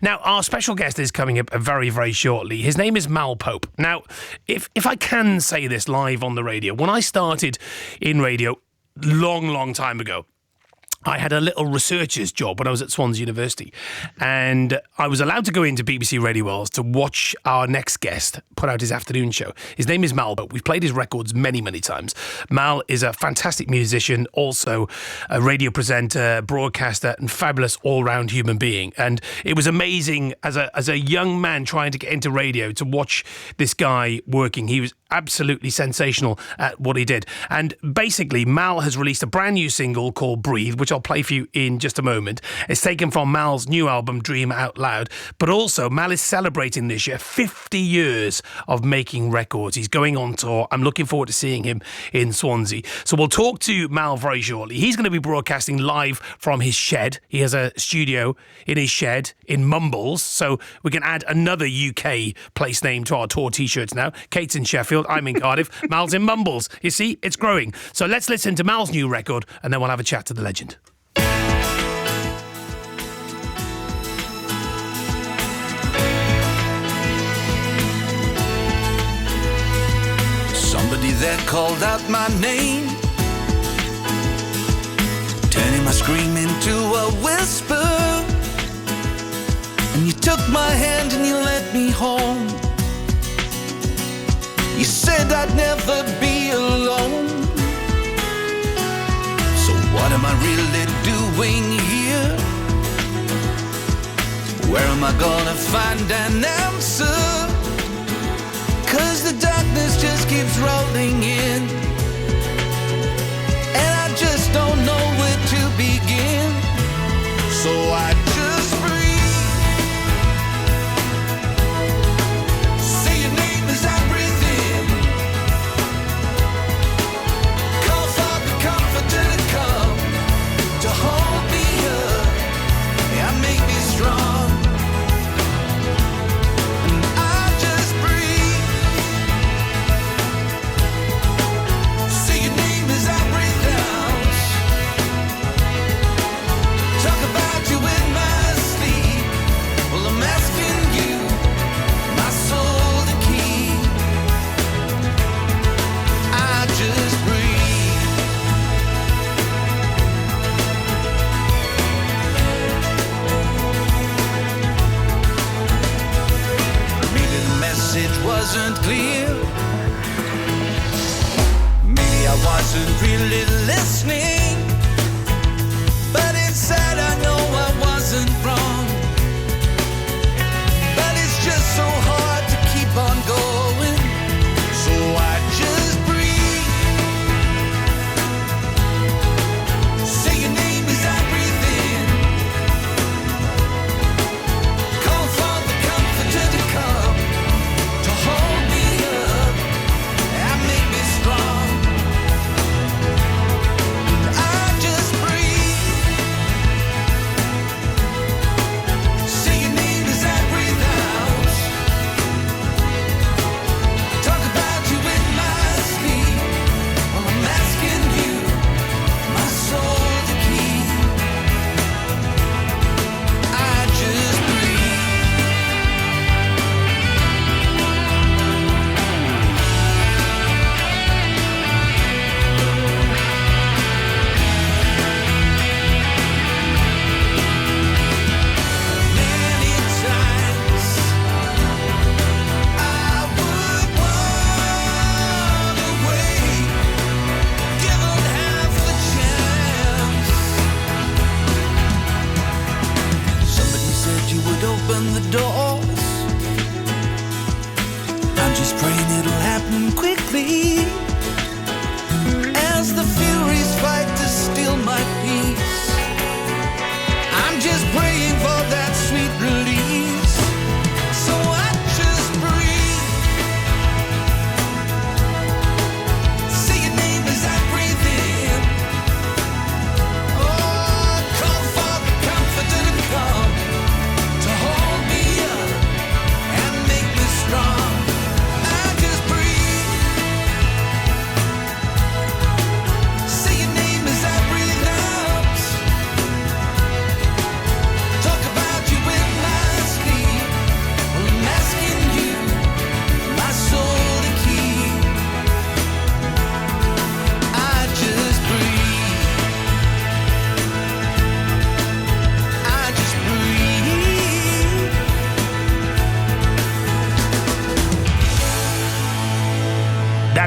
Now, our special guest is coming up very, very shortly. His name is Mal Pope. Now, if I can say this live on the radio, when I started in radio long time ago, I had a little researcher's job when I was at Swansea University, and I was allowed to go into BBC Radio Wales to watch our next guest put out his afternoon show. His name is Mal, but we've played his records many times. Mal is a fantastic musician, also a radio presenter, broadcaster, and fabulous all-round human being. And it was amazing as a young man trying to get into radio to watch this guy working. He was absolutely sensational at what he did. And basically, Mal has released a brand new single called Breathe, which I'll play for you in just a moment. It's taken from Mal's new album, Dream Out Loud. But also, Mal is celebrating this year 50 years of making records. He's going on tour. I'm looking forward to seeing him in Swansea. So we'll talk to Mal very shortly. He's going to be broadcasting live from his shed. He has a studio in his shed in Mumbles. So we can add another UK place name to our tour T-shirts now. Kate's in Sheffield. I'm in Cardiff. Mal's in Mumbles. You see, it's growing. So let's listen to Mal's new record, and then we'll have a chat to the legend. Somebody that called out my name, turning my scream into a whisper. And you took my hand and you led me home. You said I'd never be alone. So what am I really doing here? Where am I gonna find an answer? 'Cause the darkness just keeps rolling in, and I just don't know where to begin. So I just breathe. Say your name as I breathe in. Call for the comforter to come to hold me up and make me strong. And I just breathe. Say your name as I breathe out. Talk about you in my sleep. Well, I'm asking you, my soul the key. I just breathe. Maybe the message wasn't clear. Maybe I wasn't really listening. But inside I know I wasn't wrong. But it's just so hard to keep on going. So I just breathe. Say your name as I breathe in. Call for the comforter to come to hold me up and make me strong. I just breathe. Say your name as I breathe out. Talk about you in my sleep. Well, I'm asking you, my soul the key. I just breathe. Many times I would walk away, given half the chance. Somebody said you would open the doors. I'm just praying it'll happen quickly. As the furies fight to steal my peace, I'm just praying for that sweet release. So I just breathe. Say your name as I breathe in. Oh, call for the comforter to come to hold me up and make me strong. I just breathe.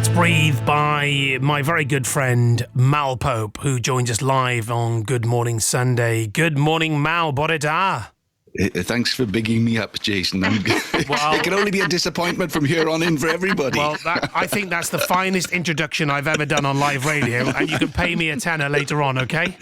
That's Breathe by my very good friend Mal Pope, who joins us live on Good Morning Sunday. Good morning, Mal. Bore da. Thanks for bigging me up, Jason. It can only be a disappointment from here on in for everybody. Well, I think that's the finest introduction I've ever done on live radio, and you can pay me a tenner later on, okay?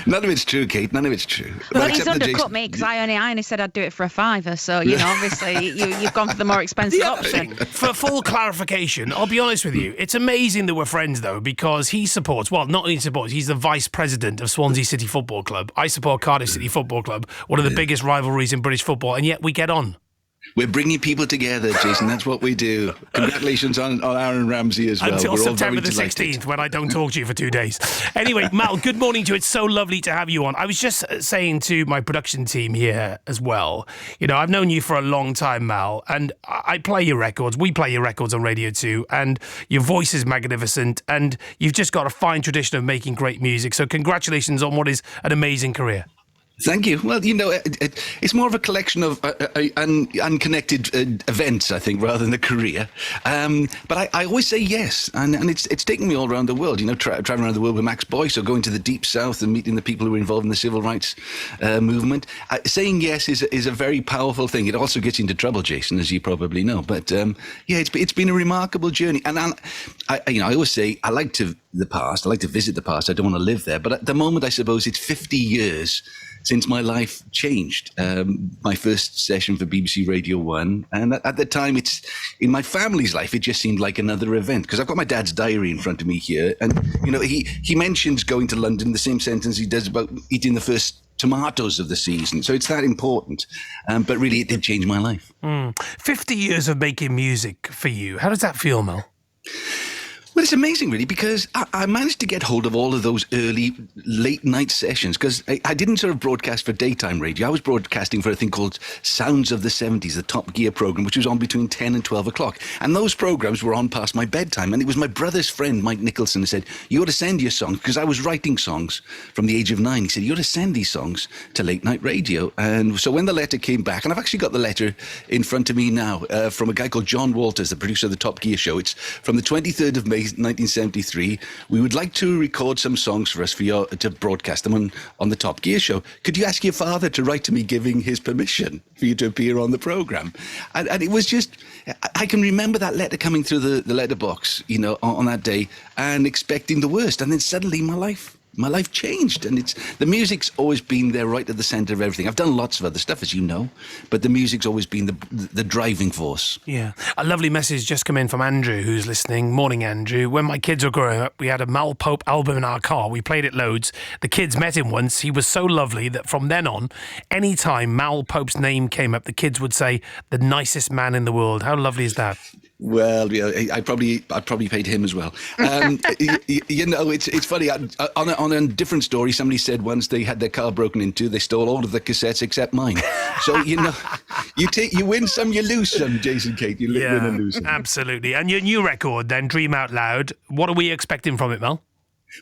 None of it's true, Kate. None of it's true. Well, he's undercut me because I only said I'd do it for a £5. So, obviously you've gone for the more expensive option. For full clarification, I'll be honest with you. It's amazing that we're friends, though, because he supports, well, not only supports, he's the vice president of Swansea City Football Club. I support Cardiff City Football Club, one of the biggest rivalries in British football, and yet we get on. We're bringing people together, Jason. That's what we do. Congratulations on Aaron Ramsey as well. Until We're September the 16th, when I don't talk to you for 2 days. Anyway, Mal, good morning to you. It's so lovely to have you on. I was just saying to my production team here as well, I've known you for a long time, Mal, and I play your records. We play your records on Radio 2, and your voice is magnificent, and you've just got a fine tradition of making great music. So congratulations on what is an amazing career. Thank you. Well, it's more of a collection of unconnected events, I think, rather than a career. But I always say yes, and it's taken me all around the world. Traveling around the world with Max Boyce, or going to the Deep South and meeting the people who were involved in the civil rights movement. Saying yes is a very powerful thing. It also gets you into trouble, Jason, as you probably know. But it's been a remarkable journey. And I always say I like to visit the past. I don't want to live there. But at the moment, I suppose it's 50 years since my life changed. My first session for BBC Radio 1. And at the time, it's in my family's life, it just seemed like another event. Because I've got my dad's diary in front of me here. And, he mentions going to London in the same sentence he does about eating the first tomatoes of the season. So it's that important. But really, it did change my life. 50 years of making music for you. How does that feel, Mel? Well, it's amazing, really, because I managed to get hold of all of those early late night sessions, because I didn't sort of broadcast for daytime radio. I was broadcasting for a thing called Sounds of the 70s, the Top Gear program, which was on between 10 and 12 o'clock. And those programs were on past my bedtime. And it was my brother's friend, Mike Nicholson, who said, you ought to send your songs, because I was writing songs from the age of 9. He said, you ought to send these songs to late night radio. And so when the letter came back, and I've actually got the letter in front of me now, from a guy called John Walters, the producer of the Top Gear show. It's from the 23rd of May, 1973. We would like to record some songs for us to broadcast them on the Top Gear show. Could you ask your father to write to me giving his permission for you to appear on the programme? And it was just, I can remember that letter coming through the letterbox, on that day, and expecting the worst. And then suddenly my life changed, and the music's always been there right at the centre of everything. I've done lots of other stuff, as you know, but the music's always been the driving force. Yeah. A lovely message just come in from Andrew, who's listening. Morning, Andrew. When my kids were growing up, we had a Mal Pope album in our car. We played it loads. The kids met him once. He was so lovely that from then on, any time Mal Pope's name came up, the kids would say, the nicest man in the world. How lovely is that? Well, yeah, I probably paid him as well. It's funny. On a different story, somebody said once they had their car broken into, they stole all of the cassettes except mine. So you win some, you lose some. Jason, Kate, you win and lose some. Absolutely. And your new record, then, Dream Out Loud. What are we expecting from it, Mel?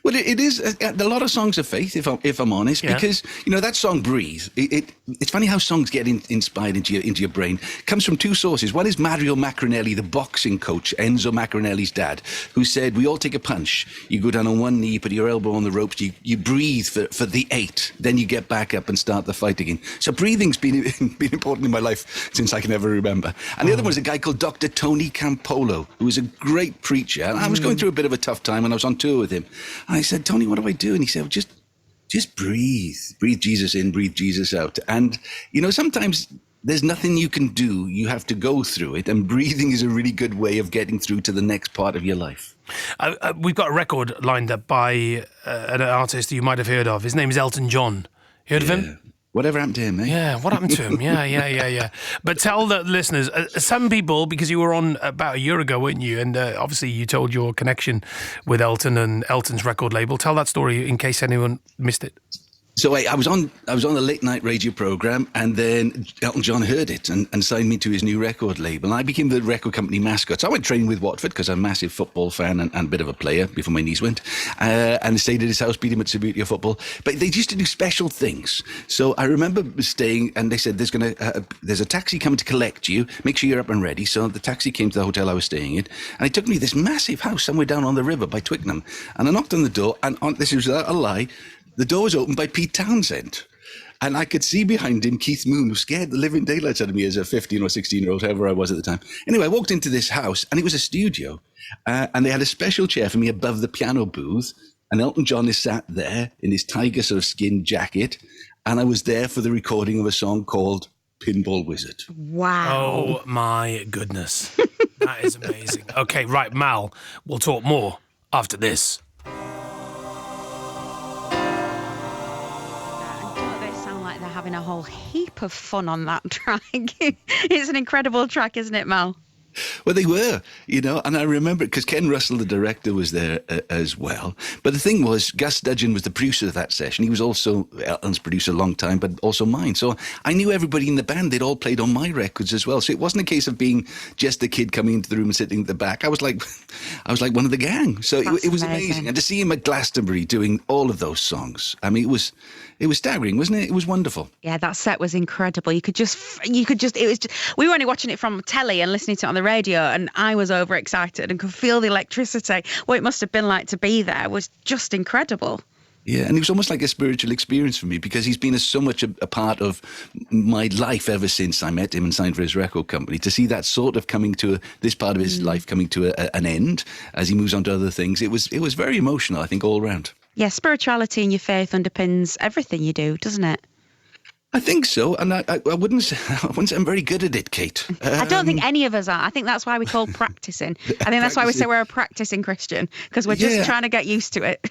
Well, it is a lot of songs of faith, if I'm honest, because that song "Breathe." It's funny how songs get inspired into your brain. It comes from two sources. One is Mario Macronelli, the boxing coach, Enzo Macronelli's dad, who said, "We all take a punch. You go down on one knee, put your elbow on the ropes. You breathe for the 8, then you get back up and start the fight again." So breathing's been important in my life since I can ever remember. And the other one is a guy called Dr. Tony Campolo, who was a great preacher. And I was going through a bit of a tough time, and I was on tour with him. And I said, "Tony, what do I do?" And he said, well, just breathe. Breathe Jesus in, breathe Jesus out. And, sometimes there's nothing you can do. You have to go through it. And breathing is a really good way of getting through to the next part of your life. We've got a record lined up by an artist you might have heard of. His name is Elton John. You heard of him? Whatever happened to him, eh? Yeah, what happened to him? Yeah. But tell the listeners, some people, because you were on about a year ago, weren't you? And obviously you told your connection with Elton and Elton's record label. Tell that story in case anyone missed it. So I was on a late night radio program, and then Elton John heard it and signed me to his new record label. And I became the record company mascot. So I went training with Watford because I'm a massive football fan and a bit of a player before my knees went. And stayed at his house, beat him at Subbuteo football. But they used to do special things. So I remember staying, and they said there's a taxi coming to collect you. Make sure you're up and ready. So the taxi came to the hotel I was staying in, and it took me to this massive house somewhere down on the river by Twickenham. And I knocked on the door, and this was a lie. The door was opened by Pete Townsend. And I could see behind him Keith Moon, who scared the living daylights out of me as a 15 or 16-year-old, however I was at the time. Anyway, I walked into this house, and it was a studio. And they had a special chair for me above the piano booth. And Elton John is sat there in his tiger sort of skin jacket. And I was there for the recording of a song called Pinball Wizard. Wow. Oh, my goodness. That is amazing. Okay, right, Mal, we'll talk more after this. Having a whole heap of fun on that track. It's an incredible track, isn't it, Mal? Well, they were, and I remember because Ken Russell, the director, was there as well. But the thing was, Gus Dudgeon was the producer of that session. He was also Elton's producer a long time, but also mine. So I knew everybody in the band. They'd all played on my records as well. So it wasn't a case of being just a kid coming into the room and sitting at the back. I was like one of the gang. So it was amazing. And to see him at Glastonbury doing all of those songs, I mean, it was staggering, wasn't it? It was wonderful. Yeah, that set was incredible. We were only watching it from telly and listening to it on the radio, and I was overexcited and could feel the electricity. What it must have been like to be there was just incredible. Yeah, and it was almost like a spiritual experience for me because he's been so much a part of my life ever since I met him and signed for his record company. To see that sort of coming to this part of his life coming to an end as he moves on to other things, it was very emotional, I think, all around. Yeah, spirituality and your faith underpins everything you do, doesn't it? I think so, and I wouldn't say I'm very good at it, Kate. I don't think any of us are. I think that's why we call practicing. I think that's why we say we're a practicing Christian, because we're just trying to get used to it.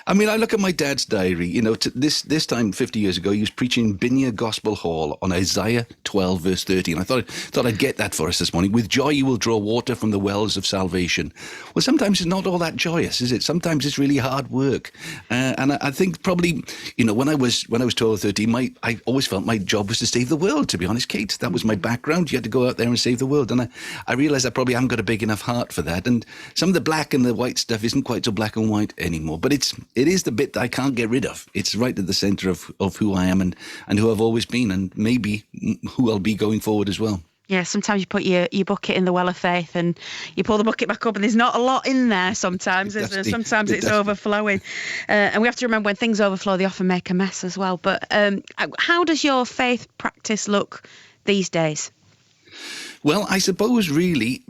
I mean, I look at my dad's diary, this time 50 years ago, he was preaching Binia Gospel Hall on Isaiah 12, verse 13. I thought I'd get that for us this morning. With joy you will draw water from the wells of salvation. Well, sometimes it's not all that joyous, is it? Sometimes it's really hard work. And I think probably, when I was 12 or 13, I always felt my job was to save the world, to be honest, Kate. That was my background. You had to go out there and save the world. And I realised I probably haven't got a big enough heart for that. And some of the black and the white stuff isn't quite so black and white anymore. But it is the bit that I can't get rid of. It's right at the centre of who I am and who I've always been, and maybe who I'll be going forward as well. Yeah, sometimes you put your bucket in the well of faith and you pull the bucket back up and there's not a lot in there sometimes, is there? Sometimes it's overflowing. And we have to remember when things overflow, they often make a mess as well. But how does your faith practice look these days? Well, I suppose really,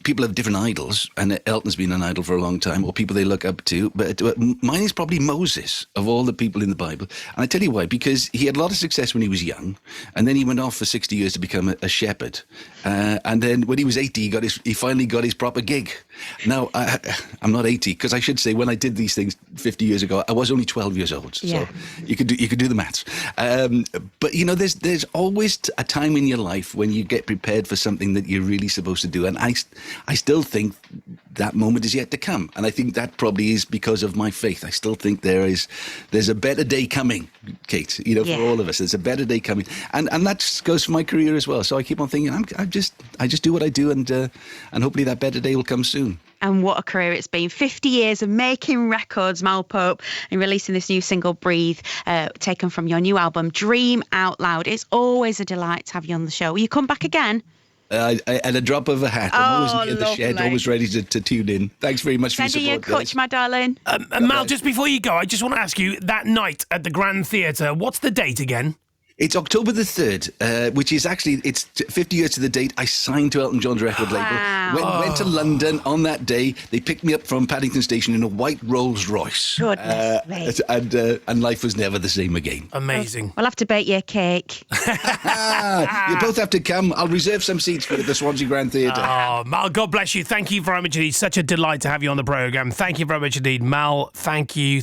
people have different idols, and Elton's been an idol for a long time, or people they look up to, but mine is probably Moses, of all the people in the Bible. And I tell you why, because he had a lot of success when he was young, and then he went off for 60 years to become a shepherd. And then when he was 80, he finally got his proper gig. Now, I'm not 80, because I should say when I did these things 50 years ago, I was only 12 years old. Yeah. So you could do the maths. But, there's always a time in your life when you get prepared for something that you're really supposed to do. And I still think that moment is yet to come. And I think that probably is because of my faith. I still think there's a better day coming, Kate, for all of us. There's a better day coming. And that goes for my career as well. So I keep on thinking, I just do what I do, and hopefully that better day will come soon. And what a career it's been. 50 years of making records, Mal Pope, and releasing this new single, Breathe, taken from your new album, Dream Out Loud. It's always a delight to have you on the show. Will you come back again? At a drop of a hat. I'm always near the shed, always ready to tune in. Thanks very much for your support, Sending you a coach, my darling. Mal, just before you go, I just want to ask you, that night at the Grand Theatre, what's the date again? It's October the 3rd, which is actually, it's 50 years to the date I signed to Elton John's record label. Went to London on that day. They picked me up from Paddington Station in a white Rolls Royce. Goodness me. And life was never the same again. Amazing. We'll have to bake you a cake. You both have to come. I'll reserve some seats for the Swansea Grand Theatre. Oh, Mal, God bless you. Thank you very much indeed. Such a delight to have you on the programme. Thank you very much indeed. Mal, thank you.